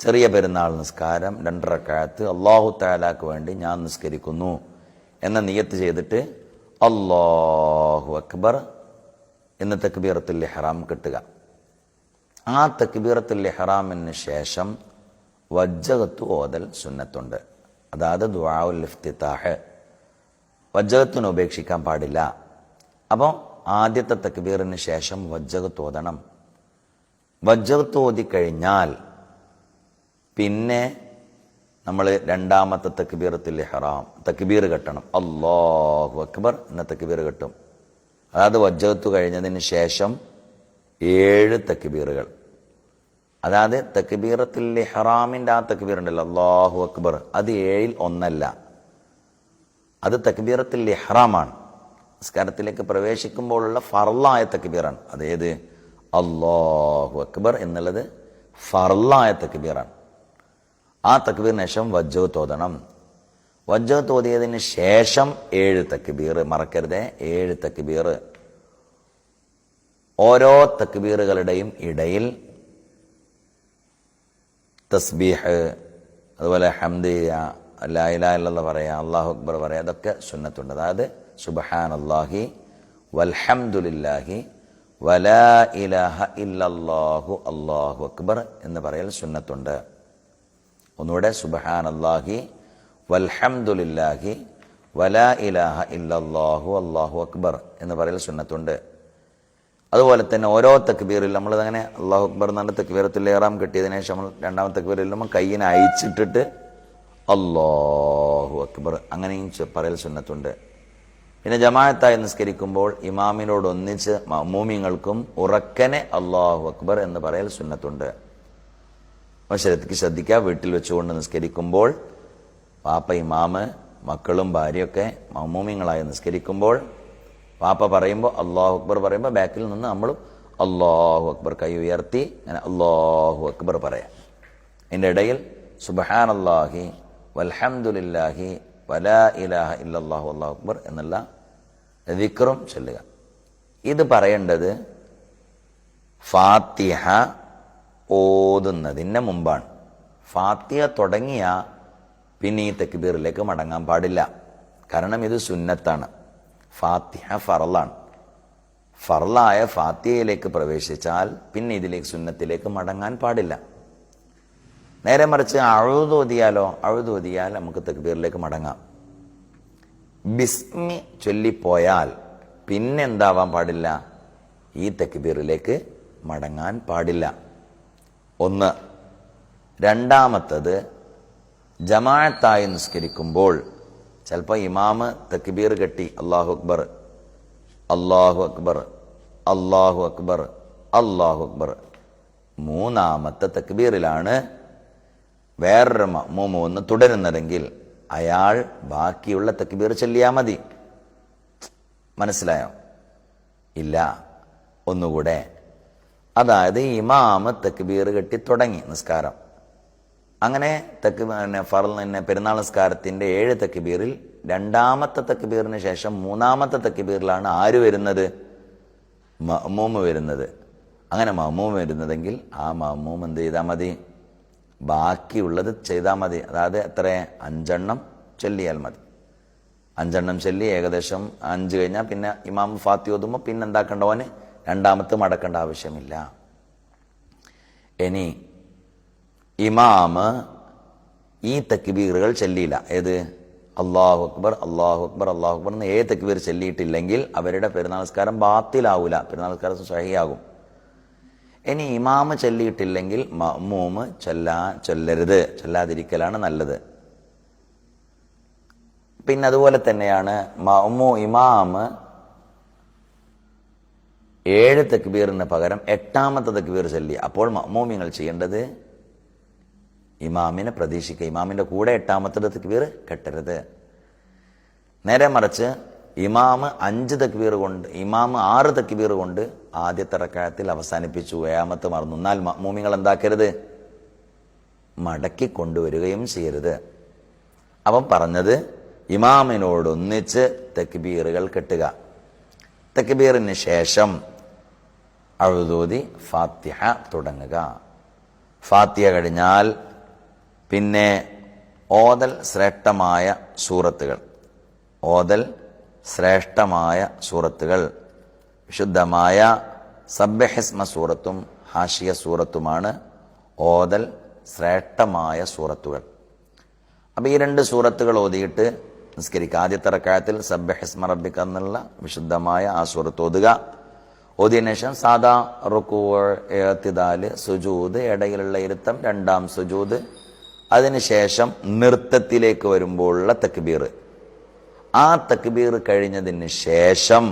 ചെറിയ പെരുന്നാൾ നിസ്കാരം 2 റക്അത്ത് അല്ലാഹു തആലാക്ക് വേണ്ടി ഞാൻ നിസ്കരിക്കുന്നു എന്ന നിയത്ത് ചെയ്തിട്ട് അല്ലാഹു അക്ബർ എന്ന തക്ബീറത്തുൽ ഇഹ്റാം കെട്ടുക. ആ തക്ബീറത്തുൽ ഇഹ്റാമിന് ശേഷം വജ്ജഹത്ത് ഓതൽ സുന്നത്തുണ്ട്. അതായത് ദുആഉൽ ഇഫ്തിതാഹ്. വജ്ജഹത്തിന് ഉപേക്ഷിക്കാൻ പാടില്ല. അപ്പോൾ ആദ്യത്തെ തക്ബീറിന് ശേഷം വജ്ജഹത്ത് ഓതണം. വജ്ജഹത്ത് ഓതിക്കഴിഞ്ഞാൽ പിന്നെ നമ്മൾ രണ്ടാമത്തെ തക്ബീറത്തുൽ ഇഹ്റാം തക്ബീർ കെട്ടണം. അല്ലാഹു അക്ബർ എന്ന തക്ബീർ കെട്ടും. അതായത് വജ്ജഹത്ത് കഴിഞ്ഞതിന് ശേഷം 7 തക്ബീറുകൾ. അതായത് തക്ബീറത്തുൽ ഇഹ്റാമിൻ്റെ ആ തക്ബീർ ഉണ്ടല്ലോ അല്ലാഹു അക്ബർ, അത് 7ൽ ഒന്നല്ല, അത് തക്ബീറത്തുൽ ഇഹ്റാമാണ്. നിസ്കാരത്തിലേക്ക് പ്രവേശിക്കുമ്പോഴുള്ള ഫർളായ തക്ബീറാണ്. അതേത് അല്ലാഹു അക്ബർ എന്നുള്ളത് ഫർളായ തക്ബീറാണ്. ആ തക്ബീറിന് ശേഷം വജ്ജഹത്ത് ഓതണം. വജ്ജഹത്ത് ഓതിയതിന് ശേഷം 7 തക്ബീർ, മറക്കരുതേ 7 തക്ബീർ. ഓരോ തക്ബീറുകളുടെയും ഇടയിൽ തസ്ബീഹ്, അതുപോലെ ഹംദ്, ലാ ഇലാഹ ഇല്ലല്ലാഹ് പറയാ, അല്ലാഹു അക്ബർ പറയാ, അതൊക്കെ സുന്നത്തുണ്ട്. അതായത് സുബ്ഹാനല്ലാഹി വൽഹംദുലില്ലാഹി വലാ ഇലാഹ ഇല്ലല്ലാഹു അല്ലാഹു അക്ബർ എന്ന് പറയൽ സുന്നത്തുണ്ട്. ഒന്നുകൂടെ സുബ്ഹാനല്ലാഹി വൽഹംദുലില്ലാഹി വലാ ഇലാഹ ഇല്ലല്ലാഹു അല്ലാഹു അക്ബർ എന്ന് പറയൽ സുന്നത്തുണ്ട്. അതുപോലെ തന്നെ ഓരോ തക്ബീറിൽ നമ്മളതങ്ങനെ അല്ലാഹു അക്ബർ എന്നാണ് തക്ബീറത്തുൽ ഇഹ്റാം കെട്ടിയതിനു ശേഷം നമ്മൾ രണ്ടാമത്തെ തക്ബീറിൽ നമ്മൾ കയ്യിനെ അയച്ചിട്ടിട്ട് അല്ലാഹു അക്ബർ അങ്ങനെയും പറയൽ സുന്നത്തുണ്ട്. പിന്നെ ജമാഅത്തായി നിസ്കരിക്കുമ്പോൾ ഇമാമിനോടൊന്നിച്ച് മഅ്മൂമിങ്ങൾക്കും ഉറക്കനെ അല്ലാഹു അക്ബർ എന്ന് പറയൽ സുന്നത്തുണ്ട്. ശ്രദ്ധിക്കുക, വീട്ടിൽ വെച്ചുകൊണ്ട് നിസ്കരിക്കുമ്പോൾ പാപ്പ ഇമാമ് മക്കളും ഭാര്യയൊക്കെ മഅ്മൂമിങ്ങളായി നിസ്കരിക്കുമ്പോൾ പാപ്പ പറയുമ്പോൾ അല്ലാഹു അക്ബർ പറയുമ്പോൾ ബാക്കിൽ നിന്ന് നമ്മളും അല്ലാഹു അക്ബർ കൈ ഉയർത്തി അങ്ങനെ അല്ലാഹു അക്ബർ പറയാം. അതിൻ്റെ ഇടയിൽ സുബ്ഹാനല്ലാഹി വൽഹംദുലില്ലാഹി വലാ ഇലാഹ ഇല്ലല്ലാഹു അല്ലാഹു അക്ബർ എന്നുള്ള ദിക്റും ചൊല്ലുക. ഇത് പറയേണ്ടത് ഫാത്തിഹ ഓതുന്നതിന് മുമ്പാണ്. ഫാത്തിഹ തുടങ്ങിയ പിന്നെ ഈ തക്ബീറിലേക്ക് മടങ്ങാൻ പാടില്ല. കാരണം ഇത് സുന്നത്താണ്. ഫാത്തിഹ ഫർളാണ്. ഫർളായ ഫാത്തിഹയിലേക്ക് പ്രവേശിച്ചാൽ പിന്നെ ഇതിലേക്ക് സുന്നത്തിലേക്ക് മടങ്ങാൻ പാടില്ല. നേരെ മറിച്ച് അഊദ് ഓതിയാൽ നമുക്ക് തക്ബീറിലേക്ക് മടങ്ങാം. ബിസ്മി ചൊല്ലിപ്പോയാൽ പിന്നെ എന്താവാൻ പാടില്ല, ഈ തക്ബീറിലേക്ക് മടങ്ങാൻ പാടില്ല. ഒന്ന്. രണ്ടാമത്തത്, ജമാഅത്തായി നിസ്കരിക്കുമ്പോൾ ചിലപ്പോൾ ഇമാമ് തക്ബീർ കെട്ടി അല്ലാഹു അക്ബർ അല്ലാഹു അക്ബർ അല്ലാഹു അക്ബർ അല്ലാഹു അക്ബർ, മൂന്നാമത്തെ തക്ബീറിലാണ് വേറൊരു മഅ്മൂം ഒന്ന് തുടരുന്നതെങ്കിൽ അയാൾ ബാക്കിയുള്ള തക്ബീർ ചൊല്ലിയാൽ മതി. മനസ്സിലായോ? ഇല്ല, ഒന്നുകൂടെ. അതായത് ഇമാമ് തക്ബീർ കെട്ടി തുടങ്ങി നിസ്കാരം. അങ്ങനെ പെരുന്നാൾ നിസ്കാരത്തിന്റെ 7 തക്ബീറിൽ രണ്ടാമത്തെ തക്ബീറിന് ശേഷം മൂന്നാമത്തെ തക്ബീറിലാണ് ആര് വരുന്നത്? മഅ്മൂം വരുന്നത്. അങ്ങനെ മഅ്മൂം വരുന്നതെങ്കിൽ ആ മഅ്മൂം എന്ത് ചെയ്താൽ മതി? ബാക്കിയുള്ളത് ചെയ്താൽ മതി. അതായത് എത്ര? 5 എണ്ണം ചൊല്ലിയാൽ മതി. 5 എണ്ണം ചൊല്ലി ഏകദേശം 5 കഴിഞ്ഞാൽ പിന്നെ ഇമാം ഫാത്തിഹ ഓതുമ്പോൾ പിന്നെ എന്താക്കേണ്ടവന് രണ്ടാമത്തെ മടക്കേണ്ട ആവശ്യമില്ല. ഇനി ഇമാമ് ഈ തക്ബീറുകൾ ചൊല്ലിയില്ല, ഏത് അല്ലാഹു അക്ബർ അല്ലാഹു അക്ബർ അല്ലാഹു അക്ബർ എന്ന് 7 തക്ബീർ ചൊല്ലിയിട്ടില്ലെങ്കിൽ അവരുടെ പെരുന്നാൾ നിസ്കാരം ബാത്തിലാവൂല, പെരുന്നാൾ നിസ്കാരം സ്വഹീഹാകും. ഇനി ഇമാമ് ചൊല്ലിയിട്ടില്ലെങ്കിൽ മഅ്മൂമ് ചൊല്ലരുത്, ചൊല്ലാതിരിക്കലാണ് നല്ലത്. പിന്നെ അതുപോലെ തന്നെയാണ് ഇമാമ് 7 തക്ബീറിന് പകരം 8ാമത്തെ തക്ബീർ ചൊല്ലി, അപ്പോൾ മഅ്മൂമിങ്ങൾ ചെയ്യേണ്ടത് ഇമാമിനെ പ്രതീക്ഷിക്കുക, ഇമാമിന്റെ കൂടെ 8ാമത്തെ തക്ബീർ കെട്ടരുത്. നേരെ മറിച്ച് ഇമാമ് 6 തക്ബീർ കൊണ്ട് ആദ്യത്തെ റക്അത്തിൽ അവസാനിപ്പിച്ചു, 7ാമത്തെ മറന്നു. എന്നാൽ മഅ്മൂമിങ്ങൾ എന്താക്കരുത്? മടക്കി കൊണ്ടുവരികയും ചെയ്യരുത്. അവൻ പറഞ്ഞത് ഇമാമിനോടൊന്നിച്ച് തക്ബീറുകൾ കെട്ടുക. തക്ബീറിന് ശേഷം അഊദ് ഓതി ഫാത്തിഹ തുടങ്ങുക. ഫാത്തിഹ കഴിഞ്ഞാൽ പിന്നെ ഓതൽ ശ്രേഷ്ഠമായ സൂറത്തുകൾ, ഓതൽ ശ്രേഷ്ഠമായ സൂറത്തുകൾ വിശുദ്ധമായ സബ്ബിഹിസ്മ സൂറത്തും ഹാഷിയ സൂറത്തുമാണ് ഓതൽ ശ്രേഷ്ഠമായ സൂറത്തുകൾ. അപ്പം ഈ 2 സൂറത്തുകൾ ഓതിയിട്ട് നിസ്കരിക്കുക. ആദ്യത്തെ റക്അത്തിൽ സബ്ബിഹിസ്മ റബ്ബിക എന്നുള്ള വിശുദ്ധമായ ആ സൂറത്ത് ഓതുക. ഓതിയതിനു ശേഷം സാദാ റുക്കൂ, ഇഅ്തിദാൽ, സുജൂദ്, ഇടയിലുള്ള ഇരുത്തം, 2ാം സുജൂദ്, അതിനുശേഷം നൃത്തത്തിലേക്ക് വരുമ്പോഴുള്ള തക്ബീർ. ആ തക്ബീർ കഴിഞ്ഞതിന് ശേഷം